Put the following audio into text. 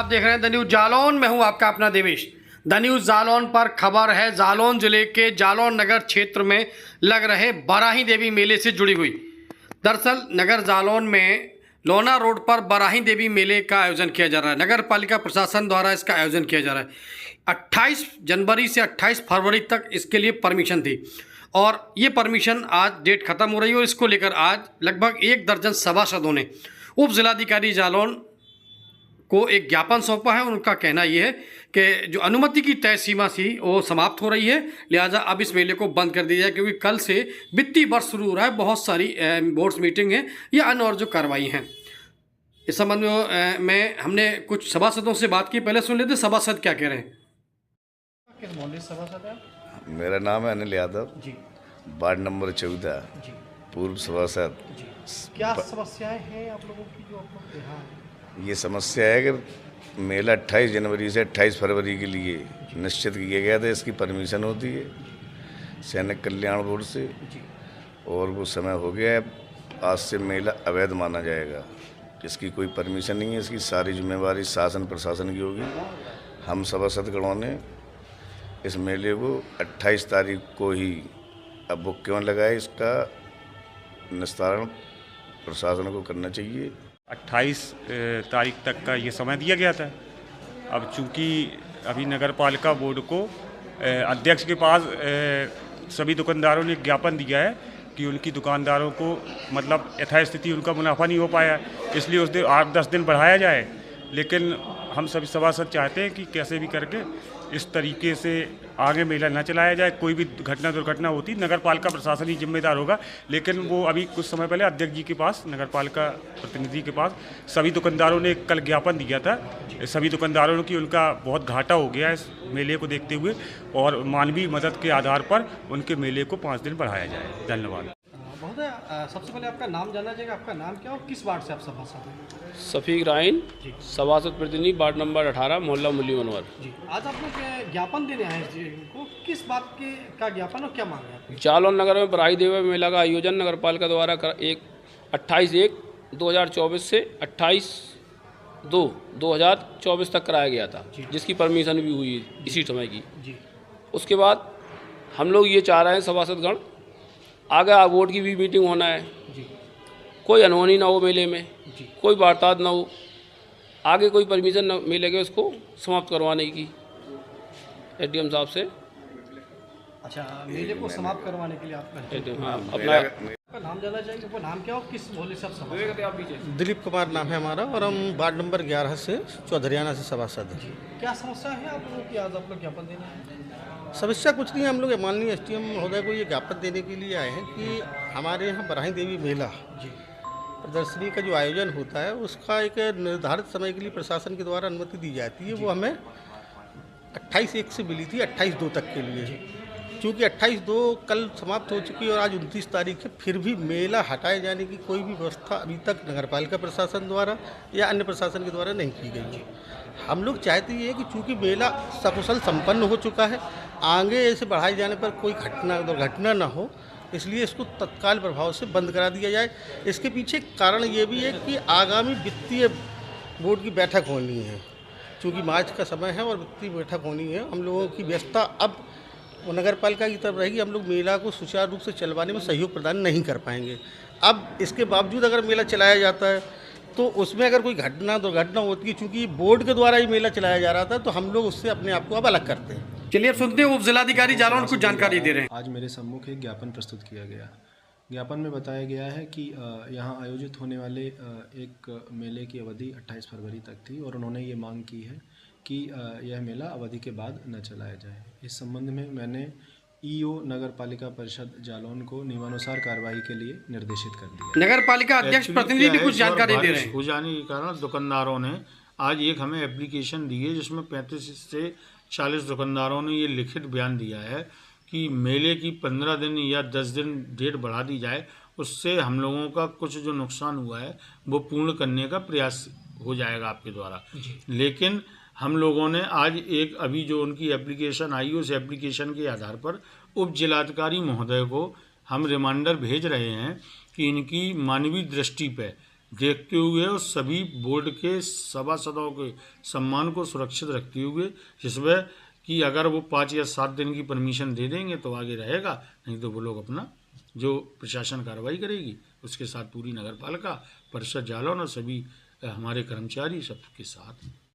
आप देख रहे हैं द न्यूज जालौन। मैं हूं आपका अपना देवेश। द न्यूज जालौन पर खबर है जालौन जिले के जालौन नगर क्षेत्र में लग रहे बराही देवी मेले से जुड़ी हुई। दरअसल नगर जालौन में लोना रोड पर बराही देवी मेले का आयोजन किया जा रहा है। नगर पालिका प्रशासन द्वारा इसका आयोजन किया जा रहा है। 28 जनवरी से 28 फरवरी तक इसके लिए परमिशन थी और ये परमिशन आज डेट ख़त्म हो रही है और इसको लेकर आज लगभग 1 दर्जन सभासदों ने उप जिलाधिकारी जालौन को एक ज्ञापन सौंपा है। उनका कहना यह है कि जो अनुमति की तय सीमा थी वो समाप्त हो रही है, लिहाजा अब इस मेले को बंद कर दिया जाए क्योंकि कल से वित्तीय वर्ष शुरू हो रहा है। बहुत सारी बोर्ड्स मीटिंग है या अन्य और जो कार्रवाई हैं। इस संबंध में हमने कुछ सभासदों से बात की। पहले सुन लेते सभासद क्या कह रहे हैं। किस मोहल्ले से सभासद है? मेरा नाम है अनिल यादव जी। वार्ड नंबर 14 जी। पूर्व सभासद। क्या समस्याएं हैं आप लोगों की जो आप लोग के यहाँ है? ये समस्या है कि मेला 28 जनवरी से 28 फरवरी के लिए निश्चित किया गया था। इसकी परमिशन होती है सैनिक कल्याण बोर्ड से और वो समय हो गया है। आज से मेला अवैध माना जाएगा। इसकी कोई परमिशन नहीं है। इसकी सारी जिम्मेवारी शासन प्रशासन की होगी। हम सभासदगणों ने इस मेले को 28 तारीख को ही अब वो क्यों लगाए, इसका निस्तारण प्रशासन को करना चाहिए। 28 तारीख तक का ये समय दिया गया था। अब चूंकि अभी नगर पालिका बोर्ड को अध्यक्ष के पास सभी दुकानदारों ने ज्ञापन दिया है कि उनकी दुकानदारों को मतलब यथास्थिति उनका मुनाफा नहीं हो पाया, इसलिए उस दिन 8-10 दिन बढ़ाया जाए। लेकिन हम सभी सभासद चाहते हैं कि कैसे भी करके इस तरीके से आगे मेला न चलाया जाए। कोई भी घटना दुर्घटना होती नगर पालिका प्रशासन ही जिम्मेदार होगा। लेकिन वो अभी कुछ समय पहले अध्यक्ष जी के पास, नगर पालिका प्रतिनिधि के पास सभी दुकानदारों ने कल ज्ञापन दिया था। सभी दुकानदारों की उनका बहुत घाटा हो गया इस मेले को देखते हुए और मानवीय मदद के आधार पर उनके मेले को 5 दिन बढ़ाया जाए। धन्यवाद। महोदय, सबसे पहले आपका नाम जानना चाहिए। आपका नाम क्या और किस वार्ड से आप सभासद हैं? सफ़ीक राइन, सभासद प्रतिनिधि वार्ड नंबर 18 मोहल्ला मुली मनवर। जी, आज आप लोग ज्ञापन देने आए हैं इनको, किस बात के का ज्ञापन और क्या मांग है? जालौन नगर में बराही देवी मेला का आयोजन नगर पालिका द्वारा 28/1/2024 से 28/2/2024 तक कराया गया था, जिसकी परमिशन भी हुई इसी समय की। जी। उसके बाद हम लोग ये चाह रहे हैं सभासदगण, आगे बोर्ड की भी मीटिंग होना है। जी। कोई अनहोनी ना हो मेले में, जी। कोई वारदात ना हो, आगे कोई परमिशन न मिलेगा उसको समाप्त करवाने की एडीएम साहब से। अच्छा, मेले को समाप्त करवाने के लिए आप हाँ, अपना नाम जानना चाहिए। वो नाम क्या हो, किस मोहल्ले से आप सभासद? दिलीप कुमार नाम है हमारा और हम वार्ड नंबर 11 से चौधरियाना से सभासद हैं। क्या समस्या है आप लोगों की? आज आप लोग ज्ञापन देने हैं? समस्या कुछ नहीं है। हम लोग माननीय एसडीएम महोदय को ये ज्ञापन देने के लिए आए हैं कि हमारे यहाँ बराही देवी मेला प्रदर्शनी का जो आयोजन होता है उसका एक निर्धारित समय के लिए प्रशासन के द्वारा अनुमति दी जाती है। वो हमें 28/1 से मिली थी 28/2 तक के लिए। चूँकि 28/2 कल समाप्त हो चुकी है और आज 29 तारीख है, फिर भी मेला हटाए जाने की कोई भी व्यवस्था अभी तक नगरपालिका प्रशासन द्वारा या अन्य प्रशासन के द्वारा नहीं की गई है। हम लोग चाहते हैं कि चूँकि मेला सकुशल संपन्न हो चुका है, आगे ऐसे बढ़ाए जाने पर कोई दुर्घटना ना हो, इसलिए इसको तत्काल प्रभाव से बंद करा दिया जाए। इसके पीछे कारण ये भी है कि आगामी वित्तीय बोर्ड की बैठक होनी है। चूँकि मार्च का समय है और वित्तीय बैठक होनी है, हम लोगों की व्यवस्था अब नगर पालिका की तरफ रहेगी। हम लोग मेला को सुचारू रूप से चलवाने में सहयोग प्रदान नहीं कर पाएंगे। अब इसके बावजूद अगर मेला चलाया जाता है तो उसमें अगर कोई दुर्घटना होती है, चूँकि बोर्ड के द्वारा ही मेला चलाया जा रहा था, तो हम लोग उससे अपने आप को अब अलग करते हैं। चलिए अब सुनते हैं उप जिलाधिकारी जालौन कुछ जानकारी दे रहे हैं। आज मेरे सम्मुख एक ज्ञापन प्रस्तुत किया गया। ज्ञापन में बताया गया है कि यहाँ आयोजित होने वाले एक मेले की अवधि 28 फरवरी तक थी और उन्होंने ये मांग की है कि यह मेला अवधि के बाद न चलाया जाए। इस संबंध में मैंने ईओ नगर पालिका परिषद जालौन को नियमानुसार कार्रवाई के लिए निर्देशित कर दिया। नगर पालिका अध्यक्ष प्रतिनिधि भी कुछ जानकारी दे रहे हैं। हो जाने के कारण दुकानदारों ने आज एक हमें एप्लीकेशन दी है जिसमें 35 से 40 दुकानदारों ने ये लिखित बयान दिया है कि मेले की 15 दिन या 10 दिन डेट बढ़ा दी जाए, उससे हम लोगों का कुछ जो नुकसान हुआ है वो पूर्ण करने का प्रयास हो जाएगा आपके द्वारा। लेकिन हम लोगों ने आज एक अभी जो उनकी एप्लीकेशन आई उस एप्लीकेशन के आधार पर उप जिलाधिकारी महोदय को हम रिमाइंडर भेज रहे हैं कि इनकी मानवीय दृष्टि पे देखते हुए और सभी बोर्ड के सभासदों के सम्मान को सुरक्षित रखते हुए, जिसमें कि अगर वो 5 या 7 दिन की परमिशन दे देंगे तो आगे रहेगा, नहीं तो वो लोग अपना जो प्रशासन कार्रवाई करेगी उसके साथ पूरी नगर पालिका परिषद जालौन और सभी हमारे कर्मचारी सबके साथ